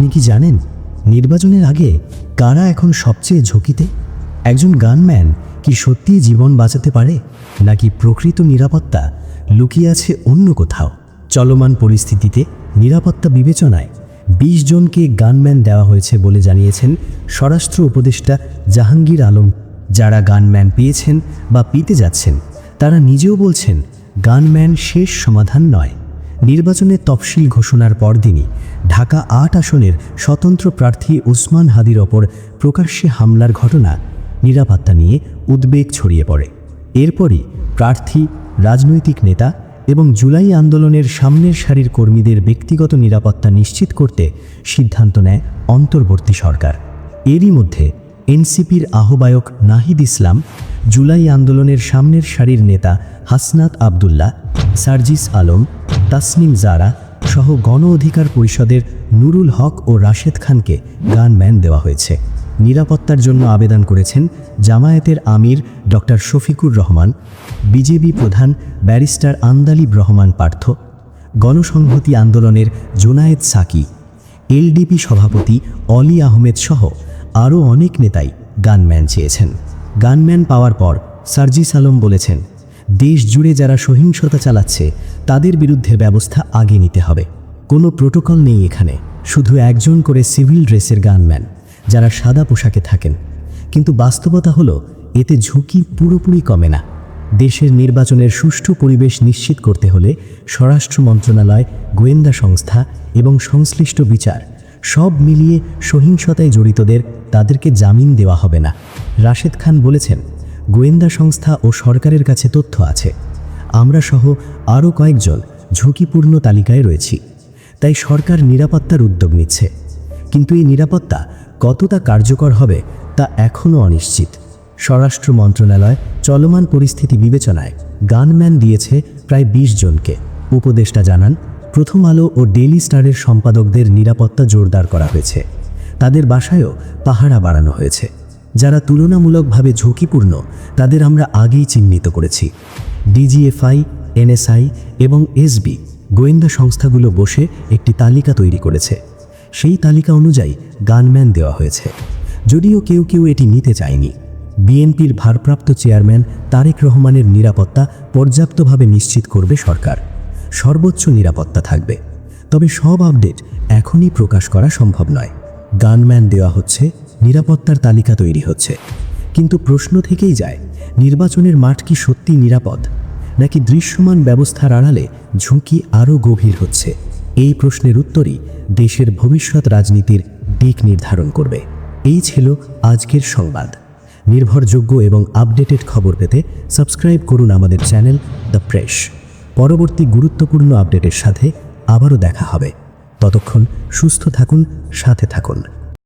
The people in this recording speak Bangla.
আপনি কি জানেন নির্বাচনের আগে কারা এখন সবচেয়ে ঝুঁকিতে? একজন গানম্যান কি সত্যিই জীবন বাঁচাতে পারে, নাকি প্রকৃত নিরাপত্তা লুকিয়ে আছে অন্য কোথাও? চলমান পরিস্থিতিতে নিরাপত্তা বিবেচনায় 20 জনকে গানম্যান দেওয়া হয়েছে বলে জানিয়েছেন স্বরাষ্ট্র উপদেষ্টা জাহাঙ্গীর আলম। যারা গানম্যান পেয়েছেন বা পেতে যাচ্ছেন তারা নিজেও বলছেন গানম্যান শেষ সমাধান নয়। নির্বাচনের তফসিল ঘোষণার পরদিনই ঢাকা 8 আসনের স্বতন্ত্র প্রার্থী ওসমান হাদির ওপর প্রকাশ্যে হামলার ঘটনা নিরাপত্তা নিয়ে উদ্বেগ ছড়িয়ে পড়ে। এরপরই প্রার্থী, রাজনৈতিক নেতা এবং জুলাই আন্দোলনের সামনের সারির কর্মীদের ব্যক্তিগত নিরাপত্তা নিশ্চিত করতে সিদ্ধান্ত নেয় অন্তর্বর্তী সরকার। এরই মধ্যে এনসিপির আহ্বায়ক নাহিদ ইসলাম, জুলাই আন্দোলনের সামনের সারির নেতা হাসনাত আবদুল্লাহ, সার্জিস আলম, তাসনিম জারা সহ গণ অধিকার পরিষদের নুরুল হক ও রাশেদ খানকে গানম্যান দেওয়া হয়েছে। নিরাপত্তার জন্য আবেদন করেছেন জামায়াতের আমির ডক্টর শফিকুর রহমান, বিজেপি প্রধান ব্যারিস্টার আন্দালিব রহমান পার্থ, গণসংহতি আন্দোলনের জোনায়েদ সাকি, এলডিপি সভাপতি অলি আহমেদ সহ আরও অনেক নেতাই গানম্যান চেয়েছেন। গানম্যান পাওয়ার পর সার্জিস আলম বলেছেন, দেশ জুড়ে যারা সহিংসতা চালাচ্ছে তাদের বিরুদ্ধে ব্যবস্থা আগে নিতে হবে। কোনো প্রোটোকল নেই এখানে, শুধু একজন করে সিভিল ড্রেসের গানম্যান যারা সাদা পোশাকে থাকেন। কিন্তু বাস্তবতা হলো এতে ঝুঁকি পুরোপুরি কমে না। দেশের নির্বাচনের সুষ্ঠু পরিবেশ নিশ্চিত করতে হলে স্বরাষ্ট্র মন্ত্রণালয়, গোয়েন্দা সংস্থা এবং সংশ্লিষ্ট বিচার সব মিলিয়ে সহিংসতায় জড়িতদের তাদেরকে জামিন দেওয়া হবে না। রাশেদ খান বলেছেন, গোয়েন্দা সংস্থা ও সরকারের কাছে তথ্য আছে, আমরা সহ আরও কয়েকজন ঝুঁকিপূর্ণ তালিকায় রয়েছি। তাই সরকার নিরাপত্তার উদ্যোগ নিচ্ছে, কিন্তু এই নিরাপত্তা কতটা কার্যকর হবে তা এখনও অনিশ্চিত। স্বরাষ্ট্র মন্ত্রণালয় চলমান পরিস্থিতি বিবেচনায় গানম্যান দিয়েছে প্রায় 20 জনকে। উপদেষ্টা জানান, প্রথম আলো ও ডেইলি স্টারের সম্পাদকদের নিরাপত্তা জোরদার করা হয়েছে। তাদের বাসায়ও পাহারা বাড়ানো হয়েছে। যারা তুলনামূলকভাবে ঝুঁকিপূর্ণ তাদের আমরা আগেই চিহ্নিত করেছি। ডিজিএফআই, এনএসআই এবং এসবি গোয়েন্দা সংস্থাগুলো বসে একটি তালিকা তৈরি করেছে। সেই তালিকা অনুযায়ী গানম্যান দেওয়া হয়েছে, যদিও কেউ কেউ এটি নিতে চায়নি। বিএনপির ভারপ্রাপ্ত চেয়ারম্যান তারেক রহমানের নিরাপত্তা পর্যাপ্তভাবে নিশ্চিত করবে সরকার। সর্বোচ্চ নিরাপত্তা থাকবে, তবে সব আপডেট এখনই প্রকাশ করা সম্ভব নয়। গানম্যান দেওয়া হচ্ছে, নিরাপত্তার তালিকা তৈরি হচ্ছে, কিন্তু প্রশ্ন থেকেই যায়, নির্বাচনের মাঠ কি সত্যি নিরাপদ, নাকি দৃশ্যমান ব্যবস্থার আড়ালে ঝুঁকি আরও গভীর হচ্ছে? এই প্রশ্নের উত্তরই দেশের ভবিষ্যৎ রাজনীতির দিক নির্ধারণ করবে। এই ছিল আজকের সংবাদ। নির্ভরযোগ্য এবং আপডেটেড খবর পেতে সাবস্ক্রাইব করুন আমাদের চ্যানেল দ্য প্রেস। পরবর্তী গুরুত্বপূর্ণ আপডেটের সাথে আবারও দেখা হবে। ততক্ষণ সুস্থ থাকুন, সাথে থাকুন।